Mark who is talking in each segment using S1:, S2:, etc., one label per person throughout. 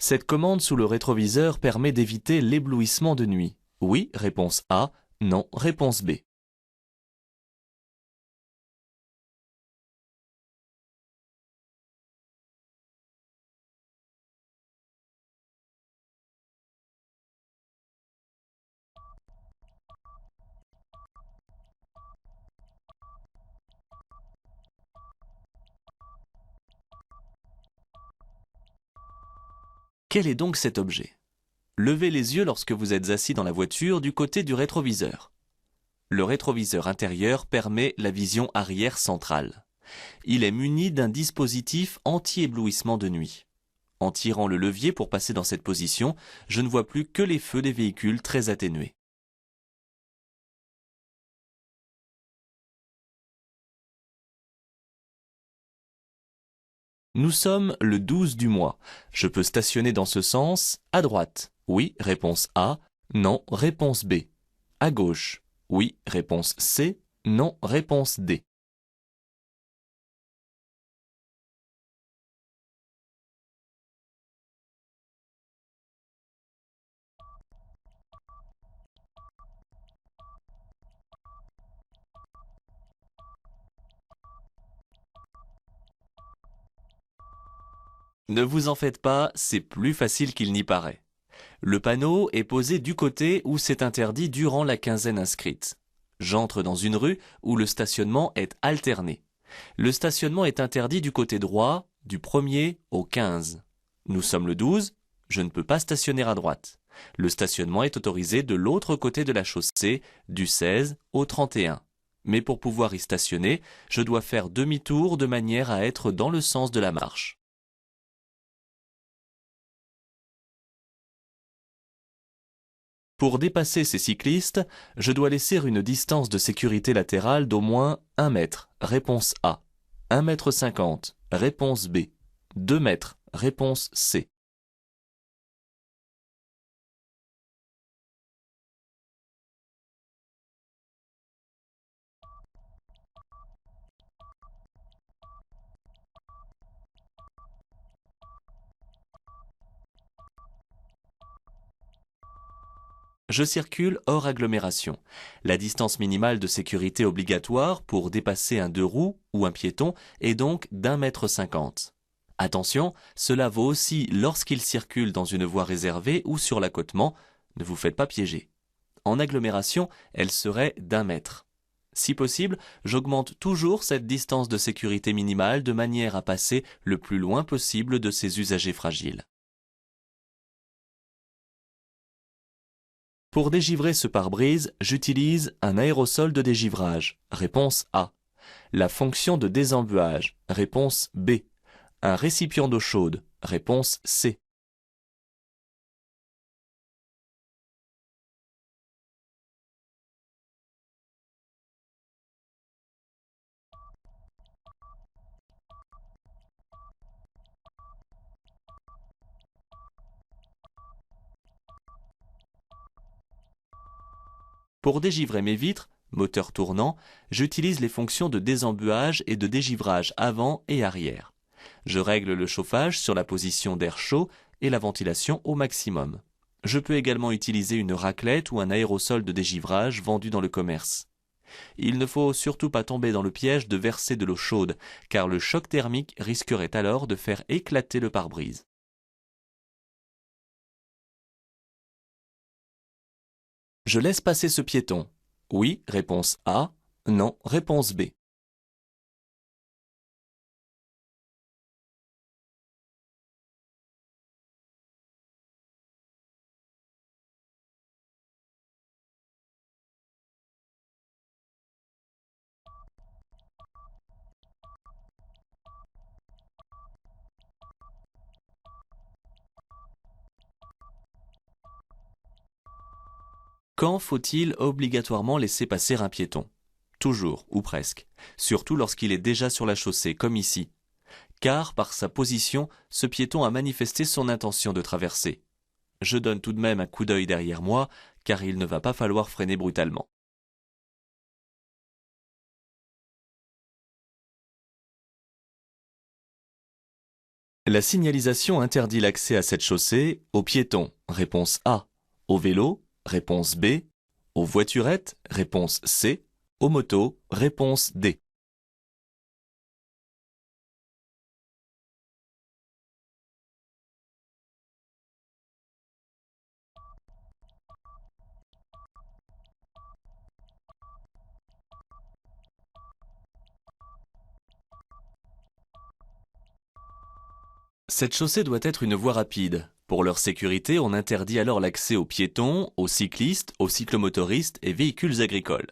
S1: Cette commande sous le rétroviseur permet d'éviter l'éblouissement de nuit. Oui, réponse A. Non, réponse B. Quel est donc cet objet? Levez les yeux lorsque vous êtes assis dans la voiture du côté du rétroviseur. Le rétroviseur intérieur permet la vision arrière centrale. Il est muni d'un dispositif anti-éblouissement de nuit. En tirant le levier pour passer dans cette position, je ne vois plus que les feux des véhicules très atténués. Nous sommes le 12 du mois. Je peux stationner dans ce sens, à droite. Oui, réponse A. Non, réponse B. À gauche. Oui, réponse C. Non, réponse D. Ne vous en faites pas, c'est plus facile qu'il n'y paraît. Le panneau est posé du côté où c'est interdit durant la quinzaine inscrite. J'entre dans une rue où le stationnement est alterné. Le stationnement est interdit du côté droit, du 1er au 15. Nous sommes le 12, je ne peux pas stationner à droite. Le stationnement est autorisé de l'autre côté de la chaussée, du 16 au 31. Mais pour pouvoir y stationner, je dois faire demi-tour de manière à être dans le sens de la marche. Pour dépasser ces cyclistes, je dois laisser une distance de sécurité latérale d'au moins 1 mètre, réponse A. 1,50 m, réponse B. 2 mètres, réponse C. Je circule hors agglomération. La distance minimale de sécurité obligatoire pour dépasser un deux roues ou un piéton est donc d'1,50 m. Attention, cela vaut aussi lorsqu'il circule dans une voie réservée ou sur l'accotement. Ne vous faites pas piéger. En agglomération, elle serait d'1 mètre. Si possible, j'augmente toujours cette distance de sécurité minimale de manière à passer le plus loin possible de ces usagers fragiles. Pour dégivrer ce pare-brise, j'utilise un aérosol de dégivrage. Réponse A. La fonction de désembuage. Réponse B. Un récipient d'eau chaude. Réponse C. Pour dégivrer mes vitres, moteur tournant, j'utilise les fonctions de désembuage et de dégivrage avant et arrière. Je règle le chauffage sur la position d'air chaud et la ventilation au maximum. Je peux également utiliser une raclette ou un aérosol de dégivrage vendu dans le commerce. Il ne faut surtout pas tomber dans le piège de verser de l'eau chaude, car le choc thermique risquerait alors de faire éclater le pare-brise. Je laisse passer ce piéton. Oui, réponse A. Non, réponse B. Quand faut-il obligatoirement laisser passer un piéton? Toujours, ou presque, surtout lorsqu'il est déjà sur la chaussée, comme ici, car par sa position, ce piéton a manifesté son intention de traverser. Je donne tout de même un coup d'œil derrière moi, car il ne va pas falloir freiner brutalement. La signalisation interdit l'accès à cette chaussée aux piétons, réponse A, aux vélos, réponse B, aux voiturettes, réponse C, aux motos, réponse D. Cette chaussée doit être une voie rapide. Pour leur sécurité, on interdit alors l'accès aux piétons, aux cyclistes, aux cyclomotoristes et véhicules agricoles.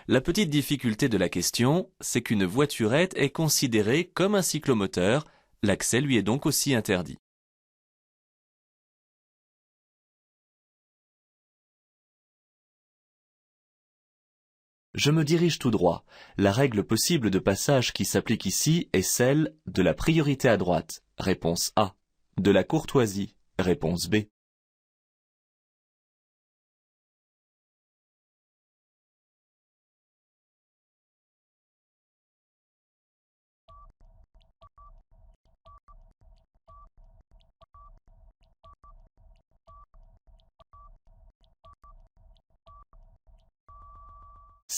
S1: La petite difficulté de la question, c'est qu'une voiturette est considérée comme un cyclomoteur, l'accès lui est donc aussi interdit. Je me dirige tout droit. La règle possible de passage qui s'applique ici est celle de la priorité à droite, réponse A, de la courtoisie, réponse B.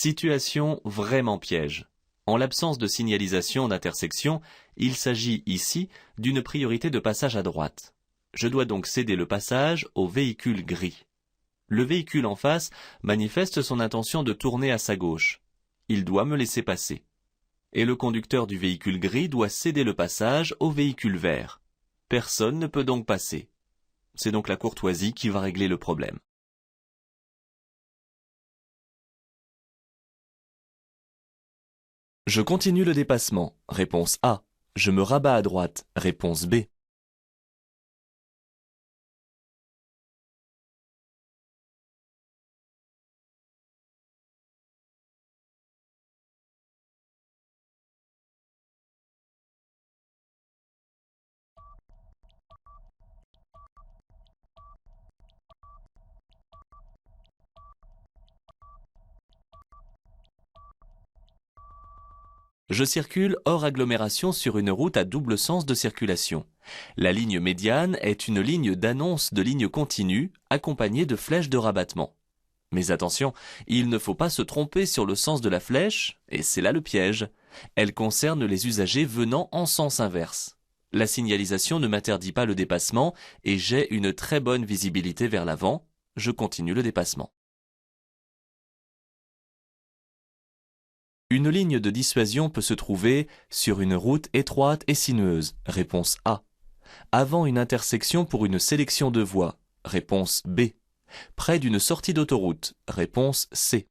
S1: Situation vraiment piège. En l'absence de signalisation d'intersection, il s'agit ici d'une priorité de passage à droite. Je dois donc céder le passage au véhicule gris. Le véhicule en face manifeste son intention de tourner à sa gauche. Il doit me laisser passer. Et le conducteur du véhicule gris doit céder le passage au véhicule vert. Personne ne peut donc passer. C'est donc la courtoisie qui va régler le problème. Je continue le dépassement. Réponse A. Je me rabats à droite. Réponse B. Je circule hors agglomération sur une route à double sens de circulation. La ligne médiane est une ligne d'annonce de ligne continue accompagnée de flèches de rabattement. Mais attention, il ne faut pas se tromper sur le sens de la flèche, et c'est là le piège. Elle concerne les usagers venant en sens inverse. La signalisation ne m'interdit pas le dépassement et j'ai une très bonne visibilité vers l'avant. Je continue le dépassement. Une ligne de dissuasion peut se trouver sur une route étroite et sinueuse. Réponse A. Avant une intersection pour une sélection de voies. Réponse B. Près d'une sortie d'autoroute. Réponse C.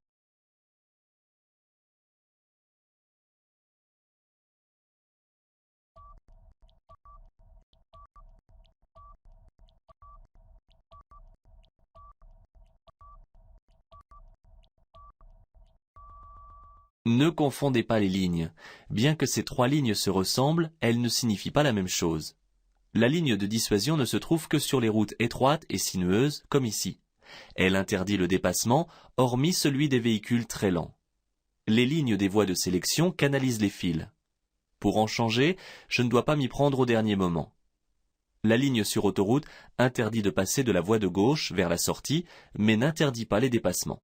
S1: Ne confondez pas les lignes. Bien que ces trois lignes se ressemblent, elles ne signifient pas la même chose. La ligne de dissuasion ne se trouve que sur les routes étroites et sinueuses, comme ici. Elle interdit le dépassement, hormis celui des véhicules très lents. Les lignes des voies de sélection canalisent les fils. Pour en changer, je ne dois pas m'y prendre au dernier moment. La ligne sur autoroute interdit de passer de la voie de gauche vers la sortie, mais n'interdit pas les dépassements.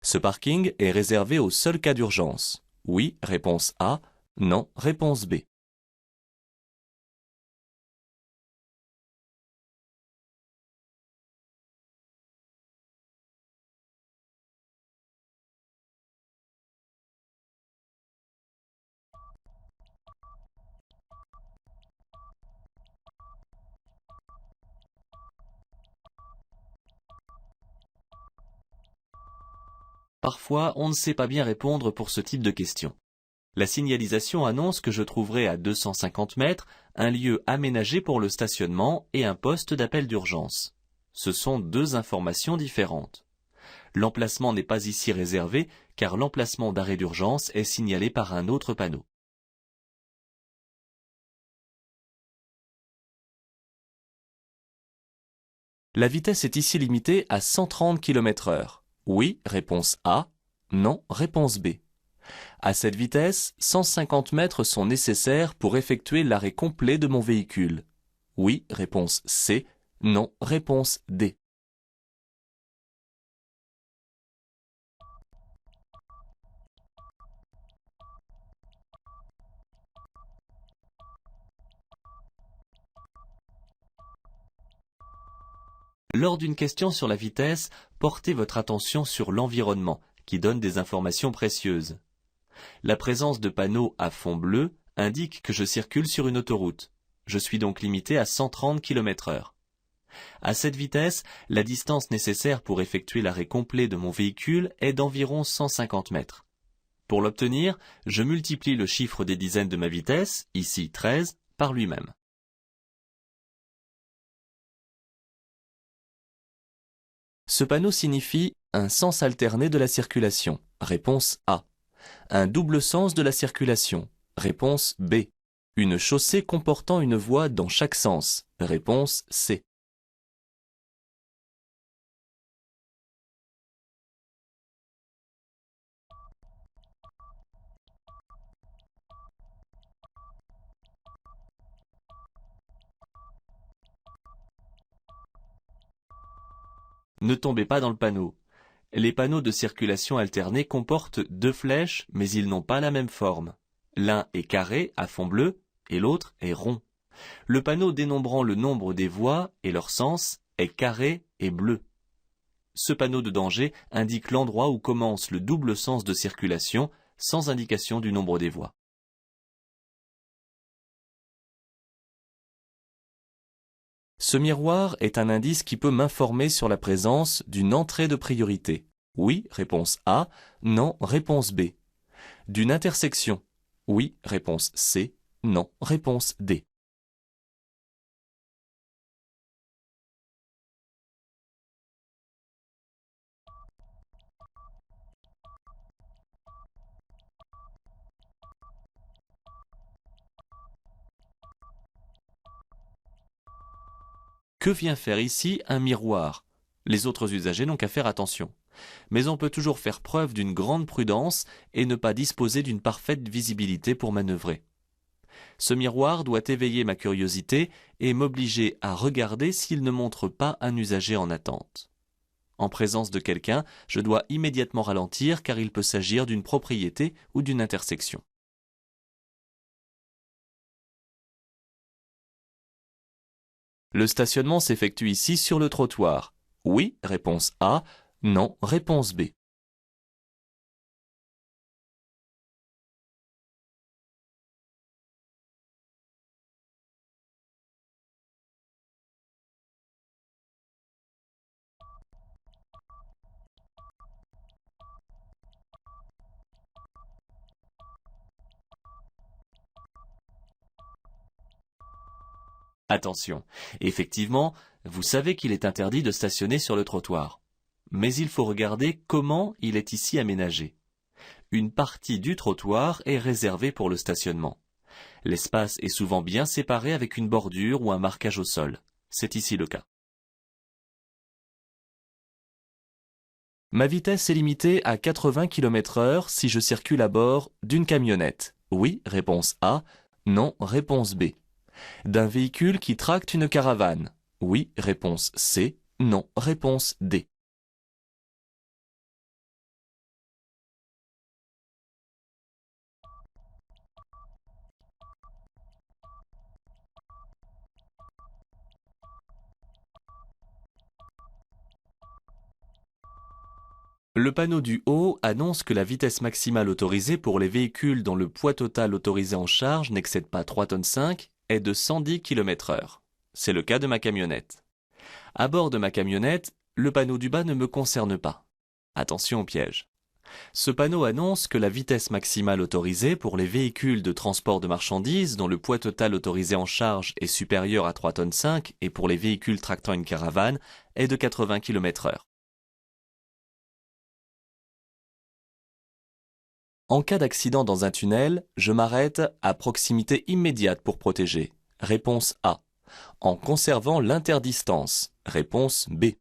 S1: Ce parking est réservé aux seuls cas d'urgence. Oui, réponse A. Non, réponse B. Parfois, on ne sait pas bien répondre pour ce type de questions. La signalisation annonce que je trouverai à 250 mètres un lieu aménagé pour le stationnement et un poste d'appel d'urgence. Ce sont deux informations différentes. L'emplacement n'est pas ici réservé car l'emplacement d'arrêt d'urgence est signalé par un autre panneau. La vitesse est ici limitée à 130 km/h. Oui, réponse A. Non, réponse B. À cette vitesse, 150 mètres sont nécessaires pour effectuer l'arrêt complet de mon véhicule. Oui, réponse C. Non, réponse D. Lors d'une question sur la vitesse, portez votre attention sur l'environnement, qui donne des informations précieuses. La présence de panneaux à fond bleu indique que je circule sur une autoroute. Je suis donc limité à 130 km/h. À cette vitesse, la distance nécessaire pour effectuer l'arrêt complet de mon véhicule est d'environ 150 mètres. Pour l'obtenir, je multiplie le chiffre des dizaines de ma vitesse, ici 13, par lui-même. Ce panneau signifie un sens alterné de la circulation. Réponse A. Un double sens de la circulation. Réponse B. Une chaussée comportant une voie dans chaque sens. Réponse C. Ne tombez pas dans le panneau. Les panneaux de circulation alternée comportent deux flèches, mais ils n'ont pas la même forme. L'un est carré, à fond bleu, et l'autre est rond. Le panneau dénombrant le nombre des voies et leur sens est carré et bleu. Ce panneau de danger indique l'endroit où commence le double sens de circulation, sans indication du nombre des voies. Ce miroir est un indice qui peut m'informer sur la présence d'une entrée de priorité. Oui, réponse A. Non, réponse B. D'une intersection. Oui, réponse C. Non, réponse D. Que vient faire ici un miroir? Les autres usagers n'ont qu'à faire attention. Mais on peut toujours faire preuve d'une grande prudence et ne pas disposer d'une parfaite visibilité pour manœuvrer. Ce miroir doit éveiller ma curiosité et m'obliger à regarder s'il ne montre pas un usager en attente. En présence de quelqu'un, je dois immédiatement ralentir car il peut s'agir d'une propriété ou d'une intersection. Le stationnement s'effectue ici sur le trottoir. Oui, réponse A. Non, réponse B. Attention, effectivement, vous savez qu'il est interdit de stationner sur le trottoir. Mais il faut regarder comment il est ici aménagé. Une partie du trottoir est réservée pour le stationnement. L'espace est souvent bien séparé avec une bordure ou un marquage au sol. C'est ici le cas. Ma vitesse est limitée à 80 km/h si je circule à bord d'une camionnette. Oui, réponse A. Non, réponse B. D'un véhicule qui tracte une caravane. Oui, réponse C. Non, réponse D. Le panneau du haut annonce que la vitesse maximale autorisée pour les véhicules dont le poids total autorisé en charge n'excède pas 3,5 tonnes est de 110 km/h. C'est le cas de ma camionnette. À bord de ma camionnette, le panneau du bas ne me concerne pas. Attention au piège. Ce panneau annonce que la vitesse maximale autorisée pour les véhicules de transport de marchandises dont le poids total autorisé en charge est supérieur à 3,5 tonnes et pour les véhicules tractant une caravane est de 80 km/h. En cas d'accident dans un tunnel, je m'arrête à proximité immédiate pour protéger. Réponse A. En conservant l'interdistance. Réponse B.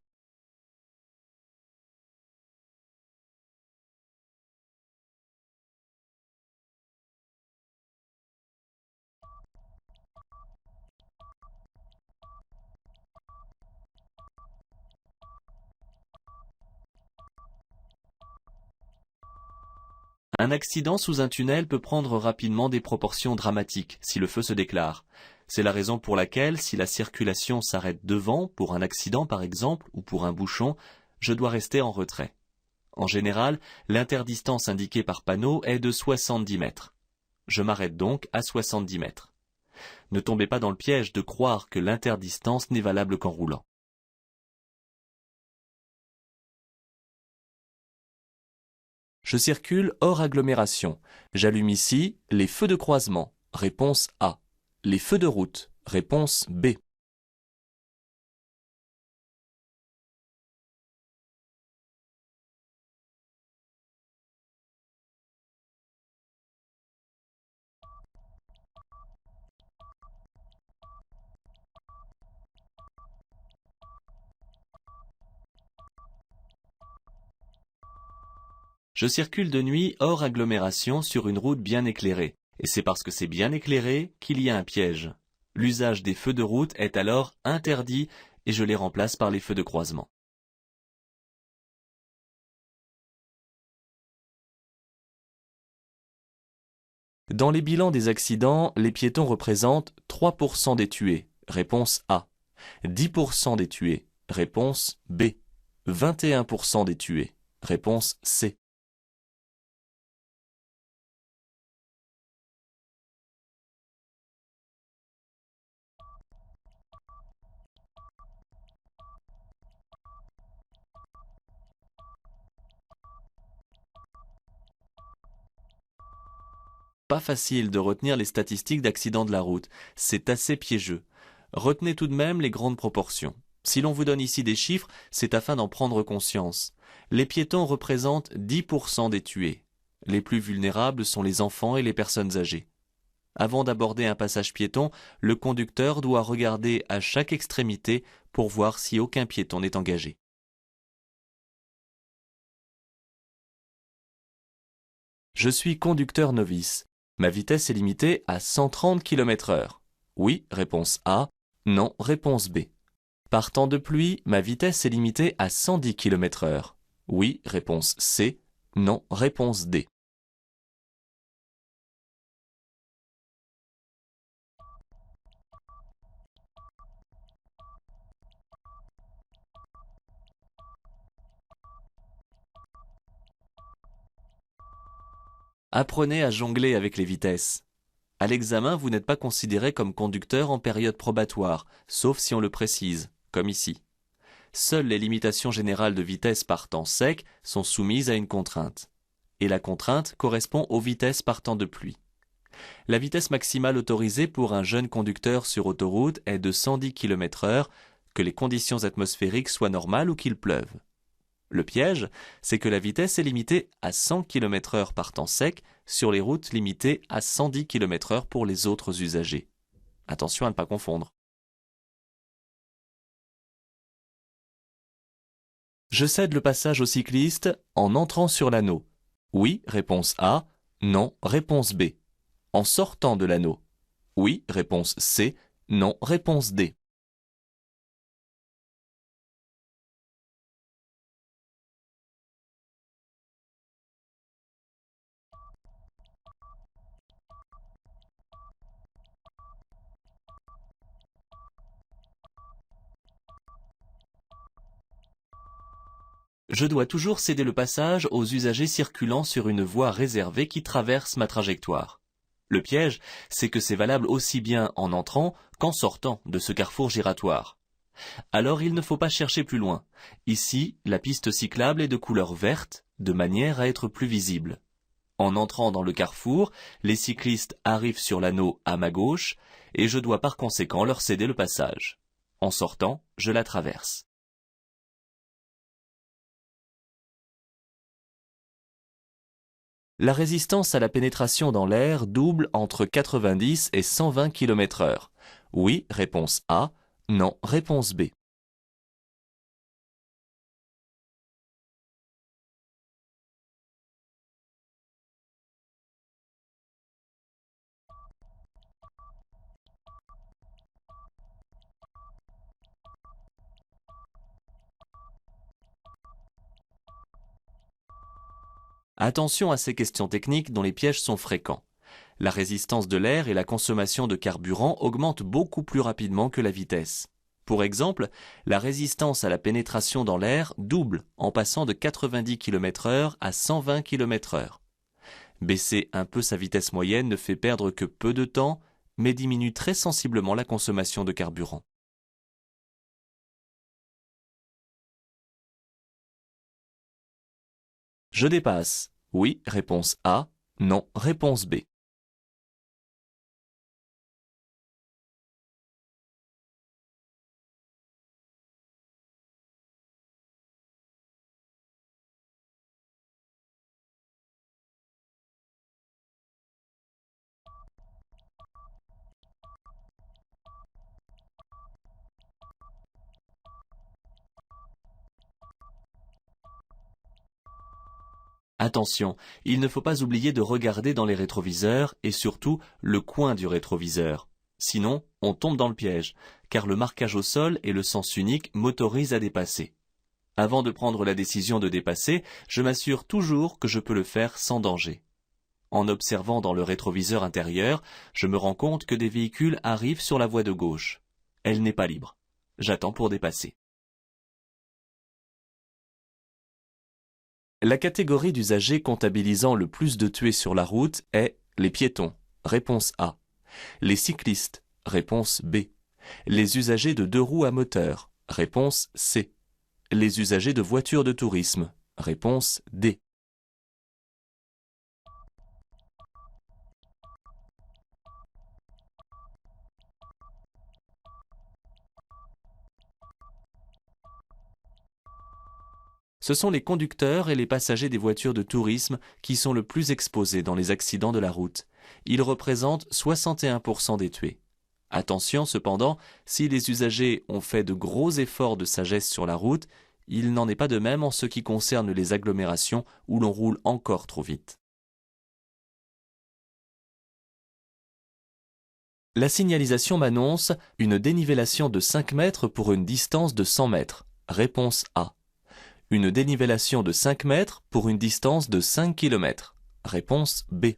S1: Un accident sous un tunnel peut prendre rapidement des proportions dramatiques si le feu se déclare. C'est la raison pour laquelle, si la circulation s'arrête devant, pour un accident par exemple, ou pour un bouchon, je dois rester en retrait. En général, l'interdistance indiquée par panneau est de 70 mètres. Je m'arrête donc à 70 mètres. Ne tombez pas dans le piège de croire que l'interdistance n'est valable qu'en roulant. Je circule hors agglomération. J'allume ici les feux de croisement. Réponse A. Les feux de route. Réponse B. Je circule de nuit hors agglomération sur une route bien éclairée. Et c'est parce que c'est bien éclairé qu'il y a un piège. L'usage des feux de route est alors interdit et je les remplace par les feux de croisement. Dans les bilans des accidents, les piétons représentent 3% des tués. Réponse A. 10% des tués. Réponse B. 21% des tués. Réponse C. Pas facile de retenir les statistiques d'accidents de la route, c'est assez piégeux. Retenez tout de même les grandes proportions. Si l'on vous donne ici des chiffres, c'est afin d'en prendre conscience. Les piétons représentent 10% des tués. Les plus vulnérables sont les enfants et les personnes âgées. Avant d'aborder un passage piéton, le conducteur doit regarder à chaque extrémité pour voir si aucun piéton n'est engagé. Je suis conducteur novice. Ma vitesse est limitée à 130 km/h. Oui, réponse A. Non, réponse B. Par temps de pluie, ma vitesse est limitée à 110 km/h. Oui, réponse C. Non, réponse D. Apprenez à jongler avec les vitesses. À l'examen, vous n'êtes pas considéré comme conducteur en période probatoire, sauf si on le précise, comme ici. Seules les limitations générales de vitesse par temps sec sont soumises à une contrainte. Et la contrainte correspond aux vitesses par temps de pluie. La vitesse maximale autorisée pour un jeune conducteur sur autoroute est de 110 km/h, que les conditions atmosphériques soient normales ou qu'il pleuve. Le piège, c'est que la vitesse est limitée à 100 km/h par temps sec sur les routes limitées à 110 km/h pour les autres usagers. Attention à ne pas confondre. Je cède le passage au cycliste en entrant sur l'anneau. Oui, réponse A. Non, réponse B. En sortant de l'anneau. Oui, réponse C. Non, réponse D. Je dois toujours céder le passage aux usagers circulant sur une voie réservée qui traverse ma trajectoire. Le piège, c'est que c'est valable aussi bien en entrant qu'en sortant de ce carrefour giratoire. Alors il ne faut pas chercher plus loin. Ici, la piste cyclable est de couleur verte, de manière à être plus visible. En entrant dans le carrefour, les cyclistes arrivent sur l'anneau à ma gauche, et je dois par conséquent leur céder le passage. En sortant, je la traverse. La résistance à la pénétration dans l'air double entre 90 et 120 km/h. Oui, réponse A. Non, réponse B. Attention à ces questions techniques dont les pièges sont fréquents. La résistance de l'air et la consommation de carburant augmentent beaucoup plus rapidement que la vitesse. Pour exemple, la résistance à la pénétration dans l'air double en passant de 90 km/h à 120 km/h. Baisser un peu sa vitesse moyenne ne fait perdre que peu de temps, mais diminue très sensiblement la consommation de carburant. Je dépasse. Oui, réponse A. Non, réponse B. Attention, il ne faut pas oublier de regarder dans les rétroviseurs et surtout le coin du rétroviseur. Sinon, on tombe dans le piège, car le marquage au sol et le sens unique m'autorisent à dépasser. Avant de prendre la décision de dépasser, je m'assure toujours que je peux le faire sans danger. En observant dans le rétroviseur intérieur, je me rends compte que des véhicules arrivent sur la voie de gauche. Elle n'est pas libre. J'attends pour dépasser. La catégorie d'usagers comptabilisant le plus de tués sur la route est les piétons, réponse A. Les cyclistes, réponse B. Les usagers de deux roues à moteur, réponse C. Les usagers de voitures de tourisme, réponse D. Ce sont les conducteurs et les passagers des voitures de tourisme qui sont le plus exposés dans les accidents de la route. Ils représentent 61% des tués. Attention cependant, si les usagers ont fait de gros efforts de sagesse sur la route, il n'en est pas de même en ce qui concerne les agglomérations où l'on roule encore trop vite. La signalisation m'annonce une dénivellation de 5 mètres pour une distance de 100 mètres. Réponse A. Une dénivellation de 5 mètres pour une distance de 5 km. Réponse B.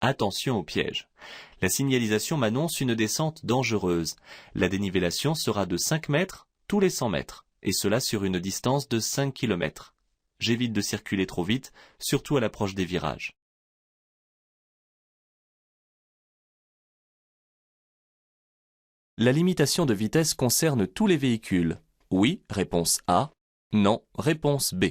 S1: Attention au piège. La signalisation m'annonce une descente dangereuse. La dénivellation sera de 5 mètres tous les 100 mètres, et cela sur une distance de 5 km. J'évite de circuler trop vite, surtout à l'approche des virages. La limitation de vitesse concerne tous les véhicules. Oui, réponse A. Non, réponse B.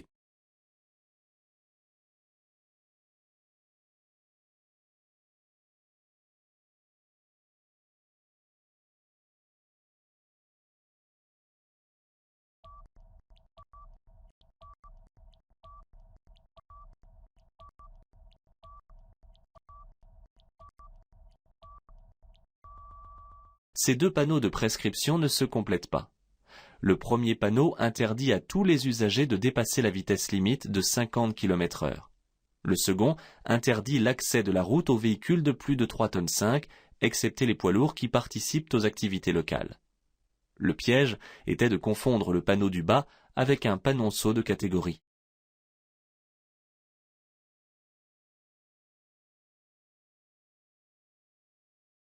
S1: Ces deux panneaux de prescription ne se complètent pas. Le premier panneau interdit à tous les usagers de dépasser la vitesse limite de 50 km/h. Le second interdit l'accès de la route aux véhicules de plus de 3,5 tonnes, excepté les poids lourds qui participent aux activités locales. Le piège était de confondre le panneau du bas avec un panonceau de catégorie.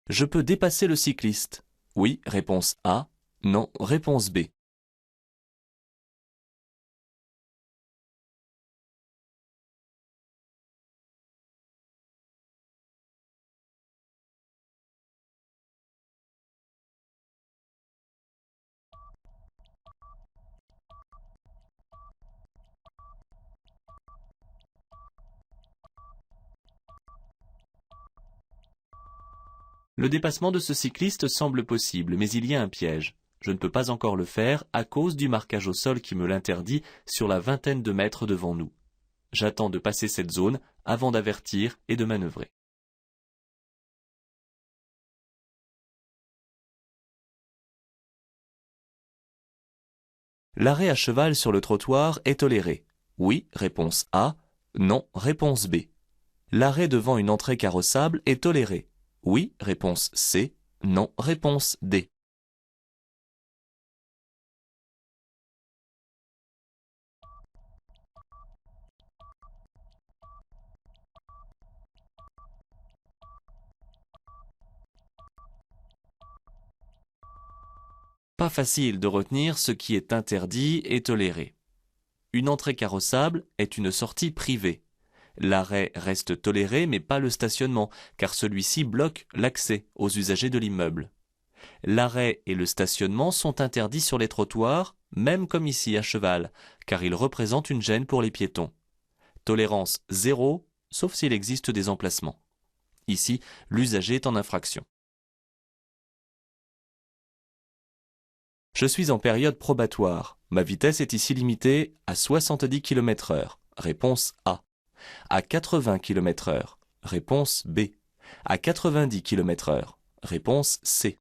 S1: Je peux dépasser le cycliste. Oui, réponse A. Non, réponse B. Le dépassement de ce cycliste semble possible, mais il y a un piège. Je ne peux pas encore le faire à cause du marquage au sol qui me l'interdit sur la vingtaine de mètres devant nous. J'attends de passer cette zone avant d'avertir et de manœuvrer. L'arrêt à cheval sur le trottoir est toléré. Oui, réponse A. Non, réponse B. L'arrêt devant une entrée carrossable est toléré. Oui, réponse C. Non, réponse D. Pas facile de retenir ce qui est interdit et toléré. Une entrée carrossable est une sortie privée. L'arrêt reste toléré mais pas le stationnement, car celui-ci bloque l'accès aux usagers de l'immeuble. L'arrêt et le stationnement sont interdits sur les trottoirs, même comme ici à cheval, car ils représentent une gêne pour les piétons. Tolérance zéro, sauf s'il existe des emplacements. Ici, l'usager est en infraction. Je suis en période probatoire. Ma vitesse est ici limitée à 70 km/h. Réponse A. À 80 km/h. Réponse B. À 90 km/h. Réponse C.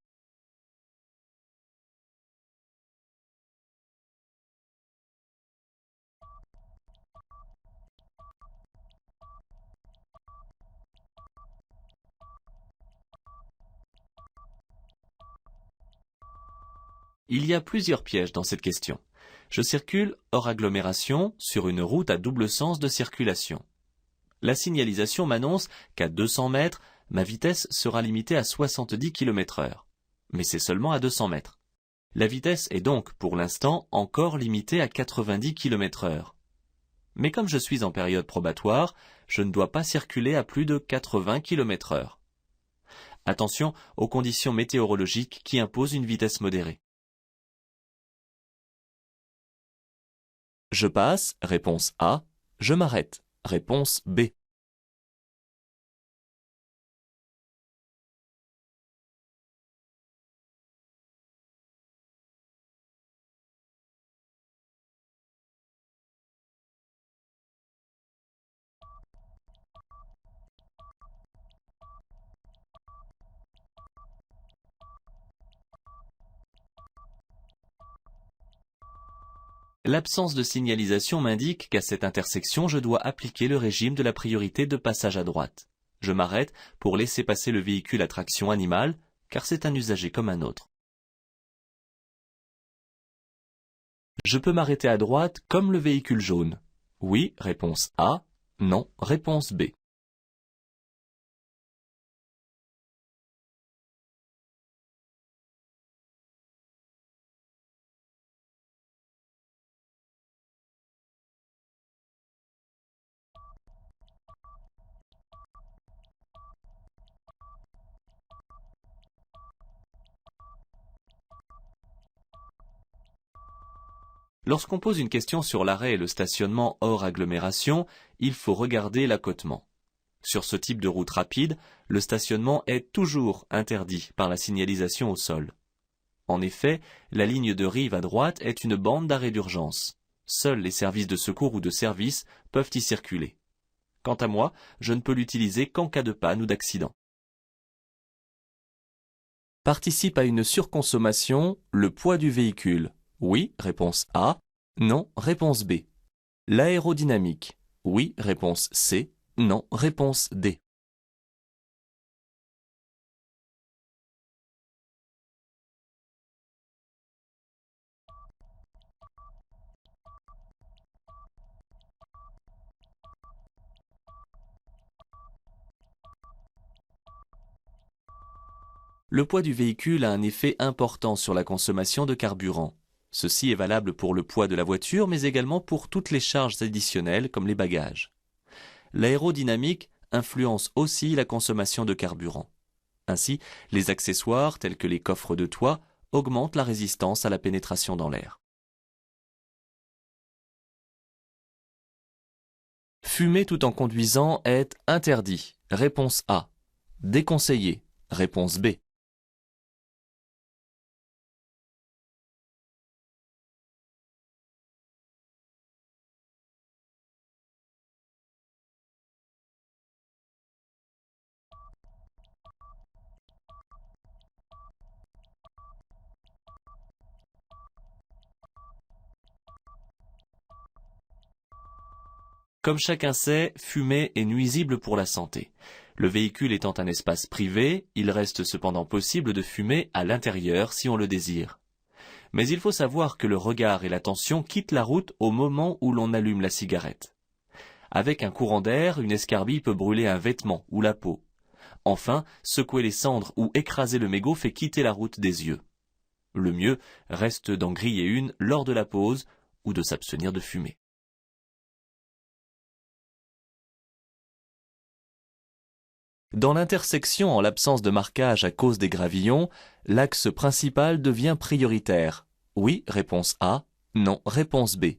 S1: Il y a plusieurs pièges dans cette question. Je circule hors agglomération sur une route à double sens de circulation. La signalisation m'annonce qu'à 200 mètres, ma vitesse sera limitée à 70 km/h. Mais c'est seulement à 200 mètres. La vitesse est donc, pour l'instant, encore limitée à 90 km/h. Mais comme je suis en période probatoire, je ne dois pas circuler à plus de 80 km/h. Attention aux conditions météorologiques qui imposent une vitesse modérée. Je passe, réponse A. Je m'arrête, réponse B. L'absence de signalisation m'indique qu'à cette intersection, je dois appliquer le régime de la priorité de passage à droite. Je m'arrête pour laisser passer le véhicule à traction animale, car c'est un usager comme un autre. Je peux m'arrêter à droite comme le véhicule jaune. Oui, réponse A. Non, réponse B. Lorsqu'on pose une question sur l'arrêt et le stationnement hors agglomération, il faut regarder l'accotement. Sur ce type de route rapide, le stationnement est toujours interdit par la signalisation au sol. En effet, la ligne de rive à droite est une bande d'arrêt d'urgence. Seuls les services de secours ou de service peuvent y circuler. Quant à moi, je ne peux l'utiliser qu'en cas de panne ou d'accident. Participe à une surconsommation, le poids du véhicule. Oui, réponse A. Non, réponse B. L'aérodynamique. Oui, réponse C. Non, réponse D. Le poids du véhicule a un effet important sur la consommation de carburant. Ceci est valable pour le poids de la voiture, mais également pour toutes les charges additionnelles comme les bagages. L'aérodynamique influence aussi la consommation de carburant. Ainsi, les accessoires tels que les coffres de toit augmentent la résistance à la pénétration dans l'air. Fumer tout en conduisant est interdit. Réponse A. Déconseillé. Réponse B. Comme chacun sait, fumer est nuisible pour la santé. Le véhicule étant un espace privé, il reste cependant possible de fumer à l'intérieur si on le désire. Mais il faut savoir que le regard et l'attention quittent la route au moment où l'on allume la cigarette. Avec un courant d'air, une escarbille peut brûler un vêtement ou la peau. Enfin, secouer les cendres ou écraser le mégot fait quitter la route des yeux. Le mieux reste d'en griller une lors de la pause ou de s'abstenir de fumer. Dans l'intersection en l'absence de marquage à cause des gravillons, l'axe principal devient prioritaire. Oui, réponse A. Non, réponse B.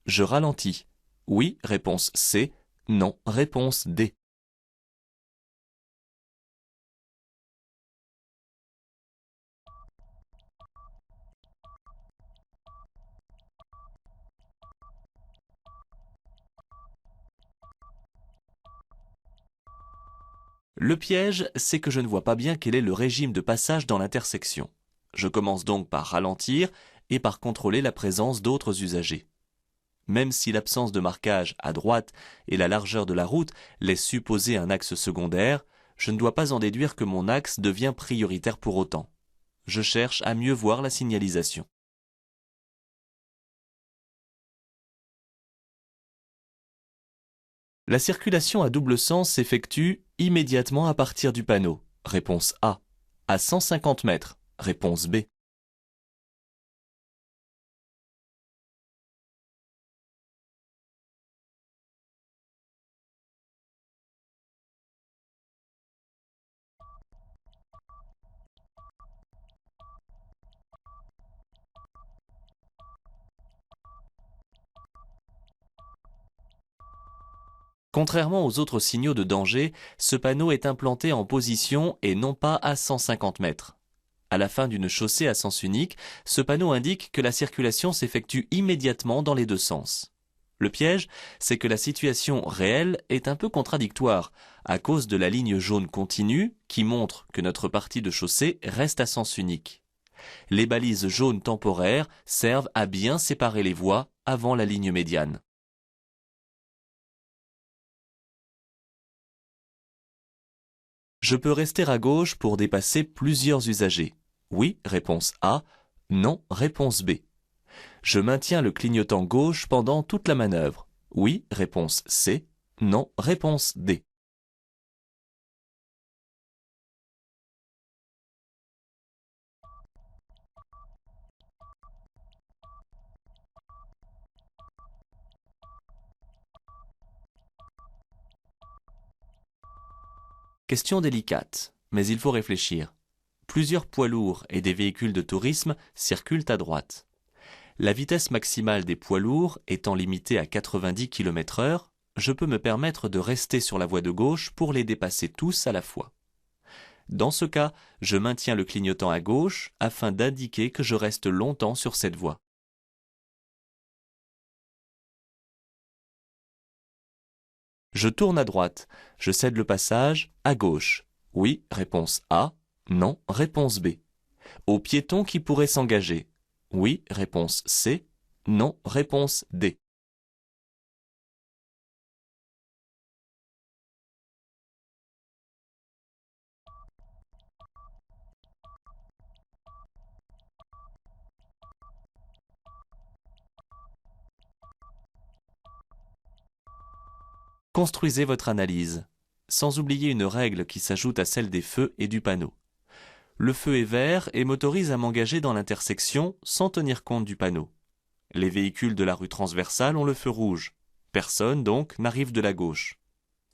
S1: Je ralentis. Oui, réponse C. Non, réponse D. Le piège, c'est que je ne vois pas bien quel est le régime de passage dans l'intersection. Je commence donc par ralentir et par contrôler la présence d'autres usagers. Même si l'absence de marquage à droite et la largeur de la route laissent supposer un axe secondaire, je ne dois pas en déduire que mon axe devient prioritaire pour autant. Je cherche à mieux voir la signalisation. La circulation à double sens s'effectue immédiatement à partir du panneau. Réponse A. À 150 mètres. Réponse B. Contrairement aux autres signaux de danger, ce panneau est implanté en position et non pas à 150 mètres. À la fin d'une chaussée à sens unique, ce panneau indique que la circulation s'effectue immédiatement dans les deux sens. Le piège, c'est que la situation réelle est un peu contradictoire, à cause de la ligne jaune continue qui montre que notre partie de chaussée reste à sens unique. Les balises jaunes temporaires servent à bien séparer les voies avant la ligne médiane. Je peux rester à gauche pour dépasser plusieurs usagers. Oui, réponse A. Non, réponse B. Je maintiens le clignotant gauche pendant toute la manœuvre. Oui, réponse C. Non, réponse D. Question délicate, mais il faut réfléchir. Plusieurs poids lourds et des véhicules de tourisme circulent à droite. La vitesse maximale des poids lourds étant limitée à 90 km/h, je peux me permettre de rester sur la voie de gauche pour les dépasser tous à la fois. Dans ce cas, je maintiens le clignotant à gauche afin d'indiquer que je reste longtemps sur cette voie. Je tourne à droite, je cède le passage à gauche. Oui, réponse A. Non, réponse B. Aux piétons qui pourraient s'engager. Oui, réponse C. Non, réponse D. Construisez votre analyse, sans oublier une règle qui s'ajoute à celle des feux et du panneau. Le feu est vert et m'autorise à m'engager dans l'intersection sans tenir compte du panneau. Les véhicules de la rue transversale ont le feu rouge. Personne, donc, n'arrive de la gauche.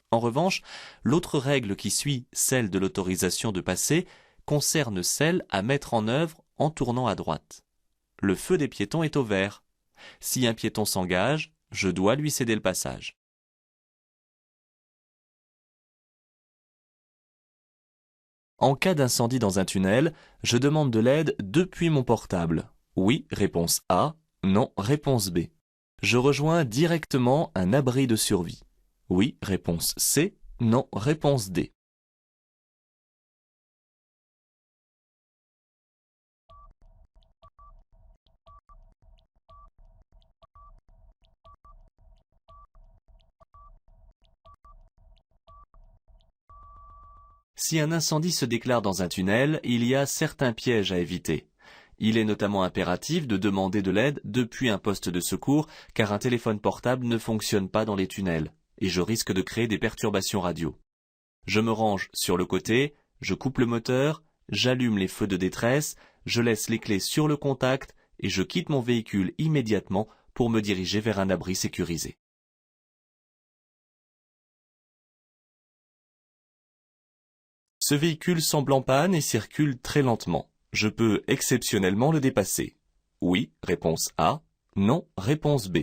S1: En revanche, l'autre règle qui suit celle de l'autorisation de passer concerne celle à mettre en œuvre en tournant à droite. Le feu des piétons est au vert. Si un piéton s'engage, je dois lui céder le passage. En cas d'incendie dans un tunnel, je demande de l'aide depuis mon portable. Oui, réponse A. Non, réponse B. Je rejoins directement un abri de survie. Oui, réponse C. Non, réponse D. Si un incendie se déclare dans un tunnel, il y a certains pièges à éviter. Il est notamment impératif de demander de l'aide depuis un poste de secours, car un téléphone portable ne fonctionne pas dans les tunnels, et je risque de créer des perturbations radio. Je me range sur le côté, je coupe le moteur, j'allume les feux de détresse, je laisse les clés sur le contact, et je quitte mon véhicule immédiatement pour me diriger vers un abri sécurisé. Ce véhicule semble en panne et circule très lentement. Je peux exceptionnellement le dépasser. Oui, réponse A. Non, réponse B.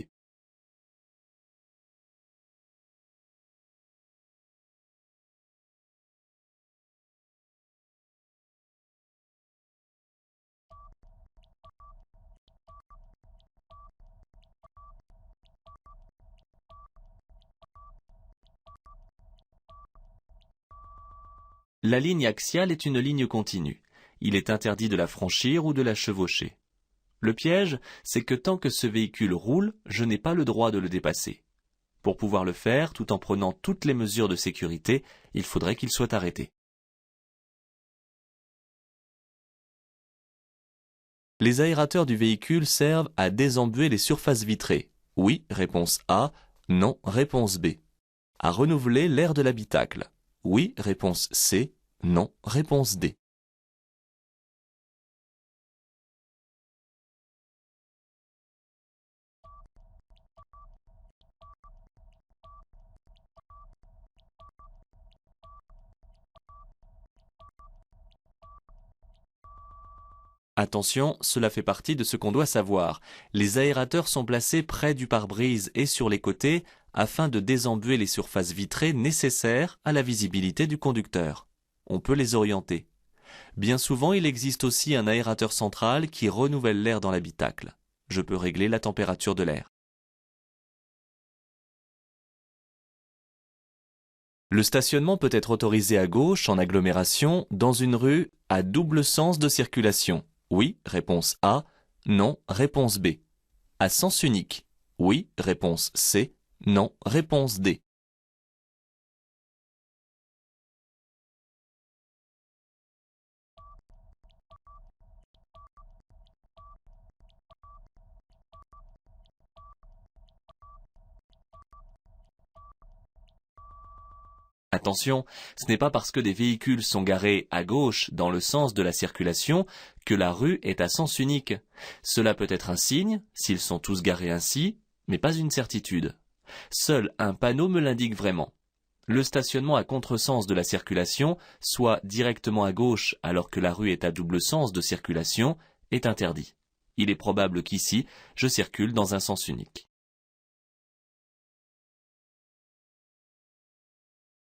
S1: La ligne axiale est une ligne continue. Il est interdit de la franchir ou de la chevaucher. Le piège, c'est que tant que ce véhicule roule, je n'ai pas le droit de le dépasser. Pour pouvoir le faire, tout en prenant toutes les mesures de sécurité, il faudrait qu'il soit arrêté. Les aérateurs du véhicule servent à désembuer les surfaces vitrées. Oui, réponse A. Non, réponse B. À renouveler l'air de l'habitacle. Oui, réponse C. Non, réponse D. Attention, cela fait partie de ce qu'on doit savoir. Les aérateurs sont placés près du pare-brise et sur les côtés afin de désembuer les surfaces vitrées nécessaires à la visibilité du conducteur. On peut les orienter. Bien souvent, il existe aussi un aérateur central qui renouvelle l'air dans l'habitacle. Je peux régler la température de l'air. Le stationnement peut être autorisé à gauche en agglomération dans une rue à double sens de circulation. Oui, réponse A. Non, réponse B. À sens unique. Oui, réponse C. Non, réponse D. Attention, ce n'est pas parce que des véhicules sont garés à gauche dans le sens de la circulation que la rue est à sens unique. Cela peut être un signe, s'ils sont tous garés ainsi, mais pas une certitude. Seul un panneau me l'indique vraiment. Le stationnement à contresens de la circulation, soit directement à gauche alors que la rue est à double sens de circulation, est interdit. Il est probable qu'ici, je circule dans un sens unique.